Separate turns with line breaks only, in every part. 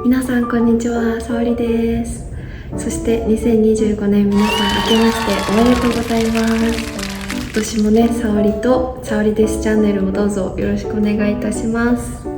皆さんこんにちは、さおりです。そして2025年皆さん明けましておめでとうございます。今年もね、さおりとさおりですチャンネルをどうぞよろしくお願いいたします。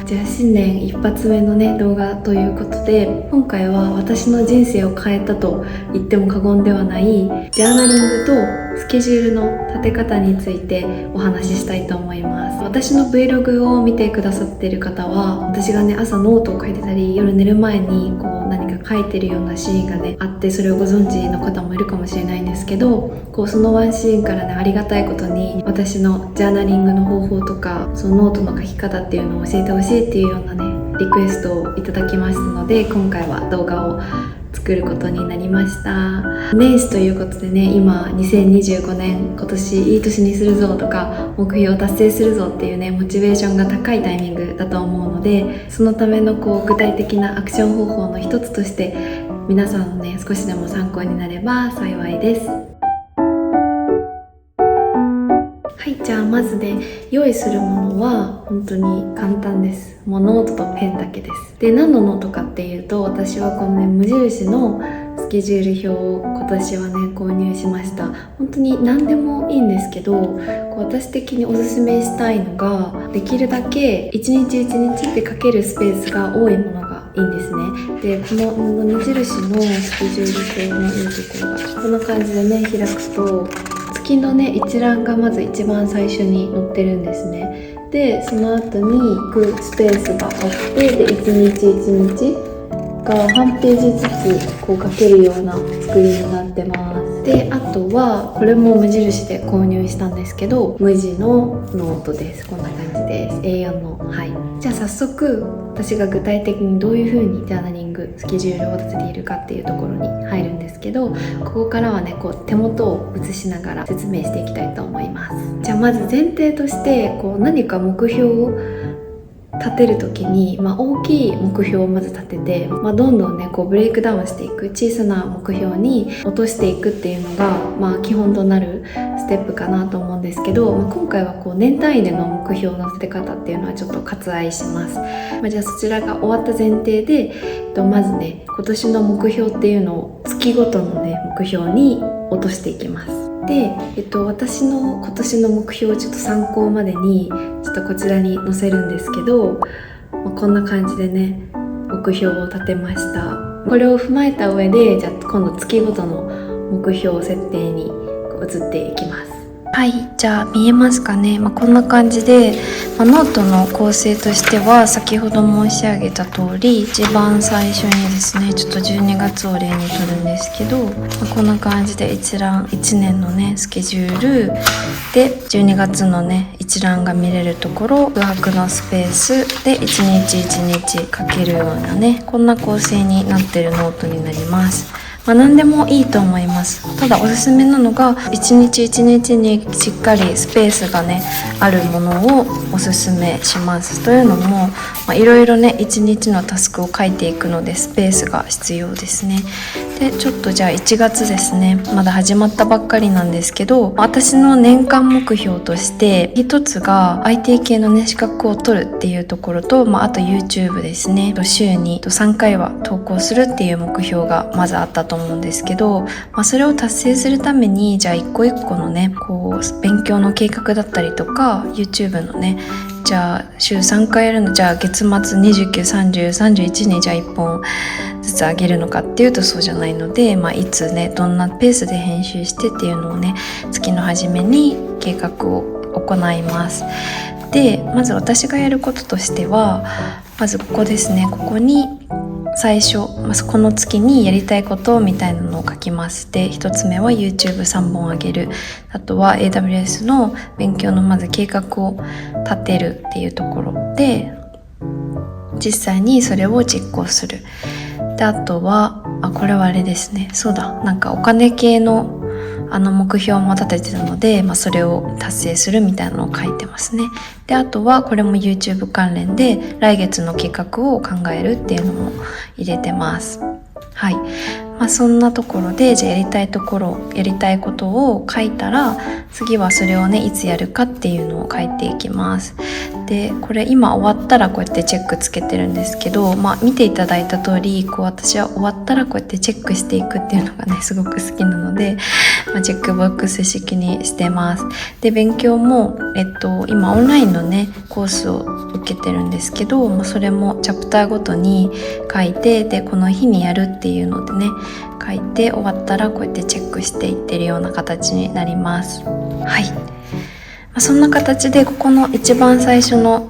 じゃあ新年一発目のね動画ということで、今回は私の人生を変えたと言っても過言ではないジャーナリングとスケジュールの立て方についてお話ししたいと思います。私の Vlog を見てくださっている方は、私がね朝ノートを書いてたり夜寝る前に何か書いてるようなシーンがねあって、それをご存知の方もいるかもしれないんですけど、そのワンシーンからねありがたいことに私のジャーナリングの方法とかそのノートの書き方っていうのを教えてほしいっていうようなねリクエストをいただきましたので、今回は動画を作ることになりました。年始ということでね、今2025年今年いい年にするぞとか目標を達成するぞっていうねモチベーションが高いタイミングだと思うので、そのための具体的なアクション方法の一つとして皆さんのね少しでも参考になれば幸いです。はい、じゃあまずね用意するものは本当に簡単です。もうノートとペンだけです。で、何のノートかっていうと、私はこのね無印のスケジュール表を今年はね購入しました。本当に何でもいいんですけど、私的におすすめしたいのが、できるだけ一日一日で書けるスペースが多いものがいいんですね。で、この無印のスケジュール表のいいところがこんな感じでね開くと、月のね一覧がまず一番最初に載ってるんですね。で、その後にスペースがあって、で一日一日が半ページずつ書けるような作りになってます。で、あとはこれも無印で購入したんですけど、無地のノートです。こんな感じです。 A4 の。はい、じゃあ早速私が具体的にどういう風にジャーナリングスケジュールを立てているかっていうところに入るんですけど、ここからはね手元を映しながら説明していきたいと思います。じゃあまず前提として何か目標を立てるときに、大きい目標をまず立てて、どんどんねブレイクダウンしていく、小さな目標に落としていくっていうのが、基本となるステップかなと思うんですけど、今回は年単位での目標の立て方っていうのはちょっと割愛します。じゃあそちらが終わった前提で、まずね今年の目標っていうのを月ごとのね目標に落としていきます。で、私の今年の目標をちょっと参考までにちょっとこちらに載せるんですけど、こんな感じでね目標を立てました。これを踏まえた上で、じゃあ今度月ごとの目標設定に移っていきます。はい、じゃあ見えますかね。こんな感じで、ノートの構成としては先ほど申し上げた通り、一番最初にですねちょっと12月を例にとるんですけど、こんな感じで一覧、1年のねスケジュールで12月のね一覧が見れるところ、空白のスペースで1日1日書けるようなね、こんな構成になってるノートになります。何でもいいと思います。ただおすすめなのが、一日一日にしっかりスペースがねあるものをおすすめします。というのも、いろいろね一日のタスクを書いていくのでスペースが必要ですね。で、ちょっとじゃあ1月ですね、まだ始まったばっかりなんですけど、私の年間目標として一つが IT 系のね資格を取るっていうところと、あと YouTube ですね、週に3回は投稿するっていう目標がまずあったと思うんですけど、それを達成するために、じゃあ一個一個のね勉強の計画だったりとか YouTube のね、じゃあ週3回やるの、じゃあ月末29、30、31にじゃあ1本ずつ上げるのかっていうとそうじゃないので、いつねどんなペースで編集してっていうのをね月の初めに計画を行います。で、まず私がやることとしては、まずここですね、ここに最初、この月にやりたいことみたいなのを書きます。で、一つ目は YouTube3 本上げる、あとは AWS の勉強のまず計画を立てるっていうところで、実際にそれを実行する。で、あとはこれはあれですね、そうだ、お金系の目標も立ててるので、それを達成するみたいなのを書いてますね。で、あとはこれも YouTube 関連で来月の企画を考えるっていうのも入れてます。はい、そんなところで、じゃあやりたいことを書いたら、次はそれをねいつやるかっていうのを書いていきます。でこれ今終わったらこうやってチェックつけてるんですけど、見ていただいた通り私は終わったらこうやってチェックしていくっていうのがねすごく好きなので、チェックボックス式にしてます。で勉強も、今オンラインのねコースを受けてるんですけど、もうそれもチャプターごとに書いて、でこの日にやるっていうのでね書いて、終わったらこうやってチェックしていってるような形になります。はい、そんな形でここの一番最初の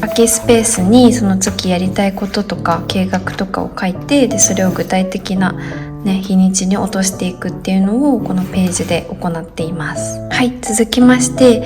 空きスペースにその月やりたいこととか計画とかを書いて、でそれを具体的な、日にちに落としていくっていうのをこのページで行っています。はい、続きまして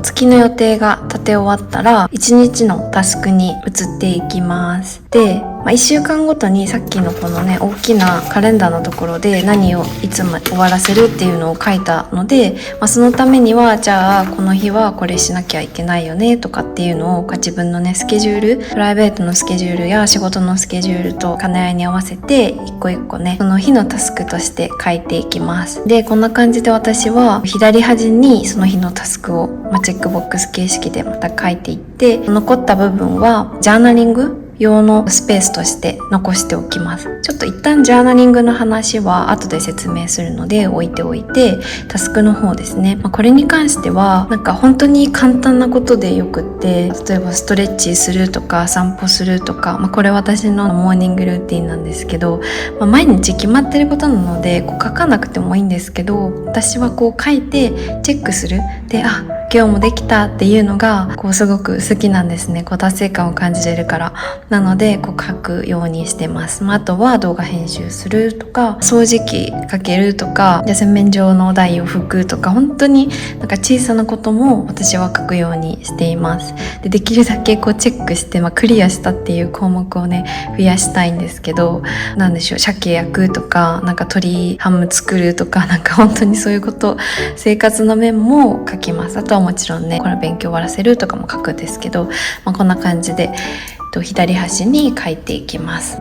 月の予定が立て終わったら1日のタスクに移っていきます。で、1週間ごとにさっきのこのね大きなカレンダーのところで何をいつまで終わらせるっていうのを書いたので、そのためにはじゃあこの日はこれしなきゃいけないよねとかっていうのを自分のねスケジュール、プライベートのスケジュールや仕事のスケジュールと兼ね合いに合わせて一個一個ねその日のタスクとして書いていきます。でこんな感じで私は左端にその日のタスクを、チェックボックス形式でまた書いていって、残った部分はジャーナリング用のスペースとして残しておきます。ちょっと一旦ジャーナリングの話は後で説明するので置いておいて、タスクの方ですね、これに関しては本当に簡単なことでよくって、例えばストレッチするとか散歩するとか、これ私のモーニングルーティンなんですけど、毎日決まってることなので書かなくてもいいんですけど、私は書いてチェックする。で今日もできたっていうのがすごく好きなんですね。達成感を感じれるから。なので書くようにしてます。あとは動画編集するとか、掃除機かけるとか、洗面所の台を拭くとか、本当に小さなことも私は書くようにしています。できるだけチェックして、クリアしたっていう項目をね増やしたいんですけど、鮭焼くとか鶏ハム作るとか、本当にそういうこと、生活の面も書きます。あとはもちろんねこれ勉強終わらせるとかも書くんですけど、こんな感じで左端に書いていきます。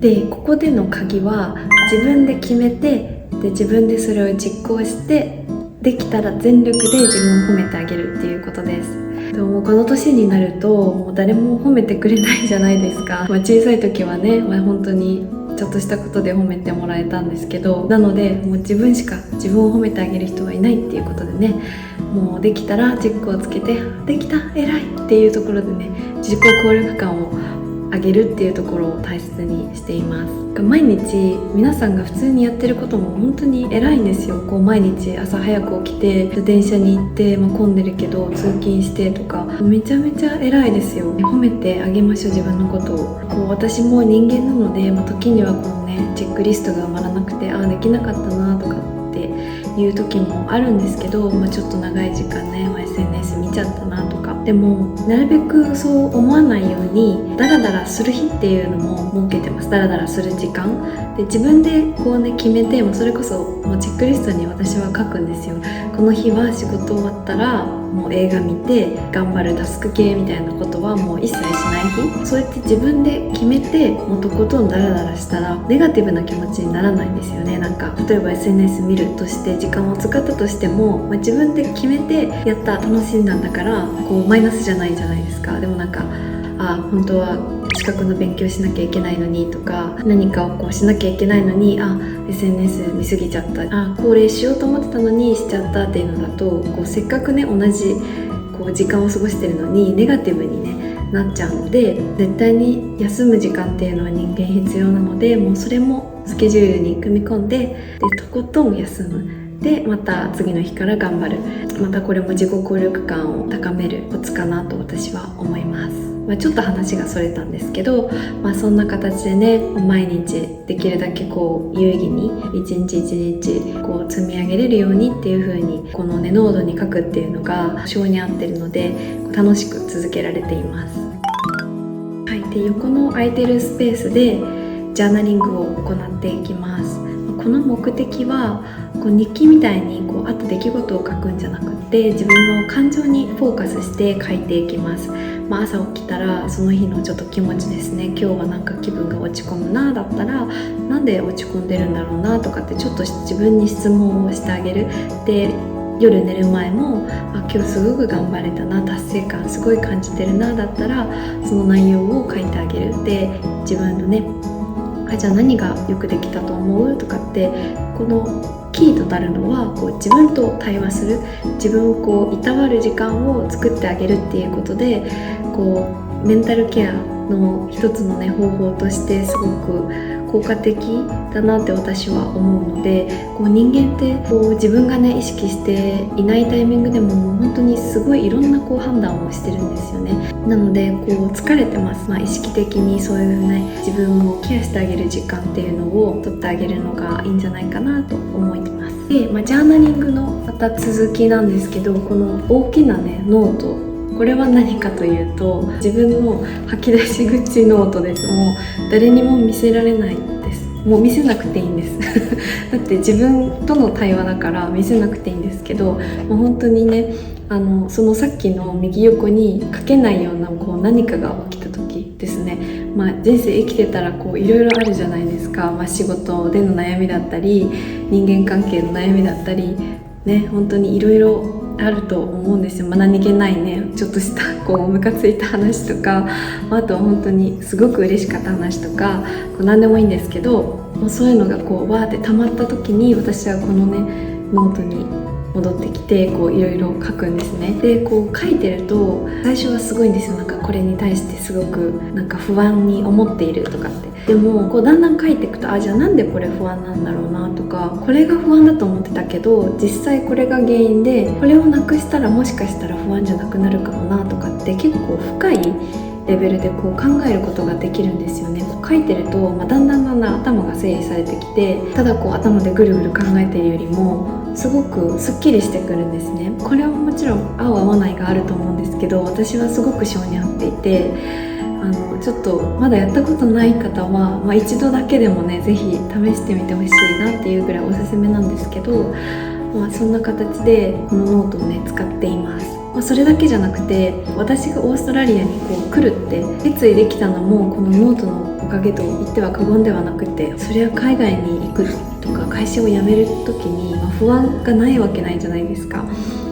でここでの鍵は自分で決めて、で自分でそれを実行して、できたら全力で自分を褒めてあげるっていうことです。でもこの年になるともう誰も褒めてくれないじゃないですか。小さい時はね、本当にちょっとしたことで褒めてもらえたんですけど、なのでもう自分しか自分を褒めてあげる人はいないっていうことでね、もうできたらチェックをつけて、できた偉いっていうところでね自己効力感を上げるっていうところを大切にしています。毎日皆さんが普通にやってることも本当に偉いんですよ。毎日朝早く起きて電車に行って、混んでるけど通勤してとか、めちゃめちゃ偉いですよ。褒めてあげましょう、自分のことを。私も人間なので、時にはチェックリストが埋まらなくてできなかったなとかっていう時もあるんですけど、ちょっと長い時間ね、SNS 見ちゃったなとか。でもなるべくそう思わないようにダラダラする日っていうのも設けてます。ダラダラする時間で自分で決めて、それこそチェックリストに私は書くんですよ。この日は仕事終わったらもう映画見て頑張るタスク系みたいなことはもう一切しない日。そうやって自分で決めてとことんダラダラしたらネガティブな気持ちにならないんですよね。例えば SNS 見るとして時間を使ったとしても、自分で決めてやった楽しんだんだからマイナスじゃないじゃないですか。でも本当は資格の勉強しなきゃいけないのにとか、何かをしなきゃいけないのにSNS 見すぎちゃった、これしようと思ってたのにしちゃったっていうのだとせっかくね同じ時間を過ごしてるのにネガティブにねなっちゃうので、絶対に休む時間っていうのは人間必要なので、もうそれもスケジュールに組み込んで、とことん休む。でまた次の日から頑張る。またこれも自己効力感を高めるコツかなと私は思います。ちょっと話がそれたんですけど、そんな形でね毎日できるだけ有意義に一日一日積み上げれるようにっていう風にこのねノートに書くっていうのが性に合ってるので楽しく続けられています。はい、で横の空いてるスペースでジャーナリングを行っていきます。この目的は日記みたいにあった出来事を書くんじゃなくて、自分の感情にフォーカスして書いていきます。朝起きたらその日のちょっと気持ちですね。今日は気分が落ち込むなだったら、なんで落ち込んでるんだろうなとかってちょっと自分に質問をしてあげる。で夜寝る前も今日すごく頑張れたな、達成感すごい感じてるなだったらその内容を書いてあげる。で自分のねじゃあ何がよくできたと思うとかって、このキーとなるのは自分と対話する、自分をいたわる時間を作ってあげるっていうことで、メンタルケアの一つのね方法としてすごく効果的だなって私は思うので、人間って自分がね意識していないタイミングでも本当にすごいいろんな判断をしてるんですよね。なので疲れてます、意識的にそういうね自分をケアしてあげる時間っていうのを取ってあげるのがいいんじゃないかなと思います。で、ジャーナリングのまた続きなんですけど、この大きなねノート、これは何かというと自分の吐き出し口ノートです。もう誰にも見せられないです。もう見せなくていいんですだって自分との対話だから見せなくていいんですけど、もう本当にねそのさっきの右横に書けないような何かが起きた時ですね、人生生きてたらいろいろあるじゃないですか。仕事での悩みだったり人間関係の悩みだったりね、本当にいろいろあると思うんですよ。何気ないねちょっとしたムカついた話とか、あとは本当にすごく嬉しかった話とか何でもいいんですけど、そういうのがわーって溜まった時に私はこのねノートに戻ってきていろいろ書くんですね。で書いてると最初はすごいんですよ。これに対してすごく不安に思っているとかって。でもだんだん書いていくとじゃあなんでこれ不安なんだろうなとか、これが不安だと思ってたけど実際これが原因で、これをなくしたらもしかしたら不安じゃなくなるかもなとかって結構深いレベルで考えることができるんですよね。書いてると、だんだん頭が整理されてきて、ただ頭でぐるぐる考えているよりもすごくすっきりしてくるんですね。これはもちろん合う合わないがあると思うんですけど、私はすごく性に合っていて、ちょっとまだやったことない方は、一度だけでもねぜひ試してみてほしいなっていうぐらいおすすめなんですけど、そんな形でこのノートをね使っています。それだけじゃなくて、私がオーストラリアに来るって決意できたのもこのノートのおかげと言っては過言ではなくて、それは海外に行くとか会社を辞める時に、不安がないわけないじゃないですか。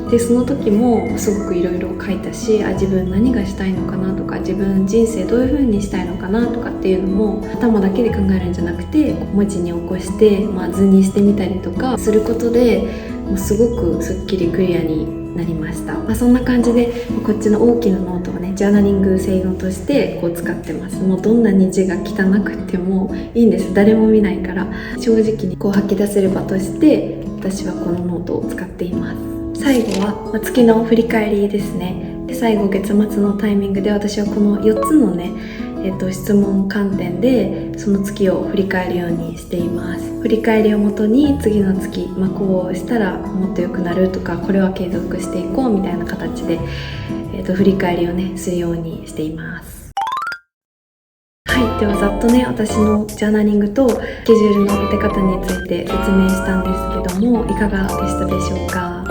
でその時もすごくいろいろ書いたし、自分何がしたいのかなとか、自分人生どういう風にしたいのかなとかっていうのも頭だけで考えるんじゃなくて文字に起こして、図にしてみたりとかすることですごくすっきりクリアになりました。そんな感じでこっちの大きなノートをねジャーナリング性能として使ってます。もうどんなに字が汚くてもいいんです。誰も見ないから、正直に吐き出せる場として私はこのノートを使っています。最後は月の振り返りですね。で最後月末のタイミングで私はこの4つのね質問観点でその月を振り返るようにしています。振り返りをもとに次の月、こうしたらもっと良くなるとか、これは継続していこうみたいな形で、振り返りをねするようにしています。はい、ではざっとね私のジャーナリングとスケジュールの立て方について説明したんですけども、いかがでしたでしょうか。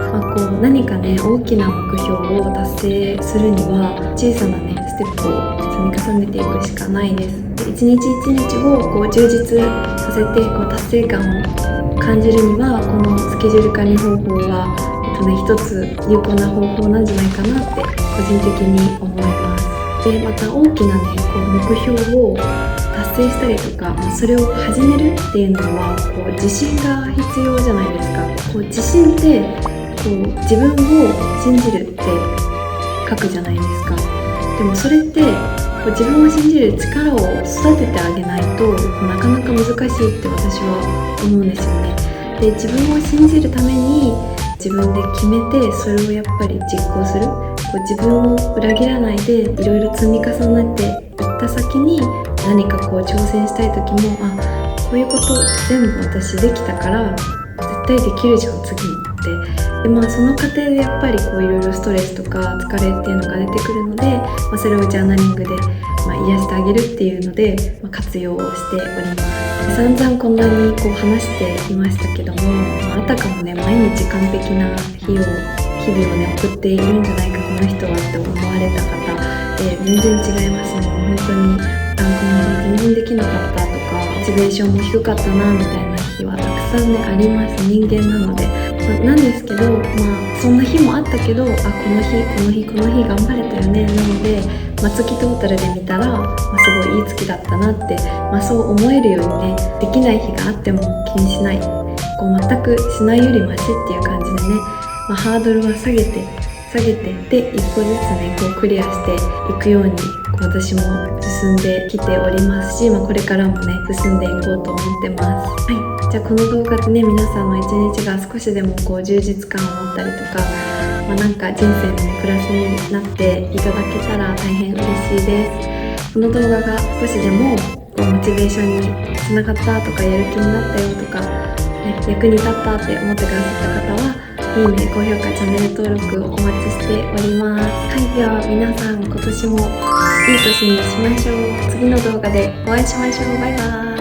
何かね大きな目標を達成するには小さなねステップを積み重ねていくしかないです。一日一日を充実させて達成感を感じるにはこのスケジュール管理方法は一つ有効な方法なんじゃないかなって個人的に思います。でまた大きなね目標を達成したりとか、それを始めるっていうのは自信が必要じゃないですか。自信って自分を信じるって書くじゃないですか。でもそれって自分を信じる力を育ててあげないとなかなか難しいって私は思うんですよね。で自分を信じるために自分で決めて、それをやっぱり実行する、自分を裏切らないでいろいろ積み重ねていった先に何か挑戦したい時もこういうこと全部私できたから絶対できるじゃん次って。でその過程でやっぱりいろいろストレスとか疲れっていうのが出てくるので、それをジャーナリングで、癒してあげるっていうので、活用をしております。散々こんなに話していましたけども、あたかもね毎日完璧な日々をね送っているんじゃないかこの人はって思われた方、全然違いますね。本当にこの日全然できなかったとか、モチベーションも低かったなみたいな日はたくさんねあります。人間なのでなんですけど、そんな日もあったけど、この日頑張れたよね。なので、月トータルで見たら、すごいいい月だったなって、そう思えるようにね、できない日があっても気にしない、全くしないよりマシっていう感じでね、ハードルは下げてで、一歩ずつねクリアしていくように私も進んできておりますし、これからもね進んでいこうと思ってます。はい、じゃあこの動画でね、皆さんの一日が少しでも充実感を持ったりとか、なんか人生のプラスになっていただけたら大変嬉しいです。この動画が少しでもモチベーションにつながったとか、やる気になったよとか、役に立ったって思ってくださった方は、いいね、高評価、チャンネル登録をお待ちしております。はい、では皆さん今年もいい年にしましょう。次の動画でお会いしましょう。バイバーイ。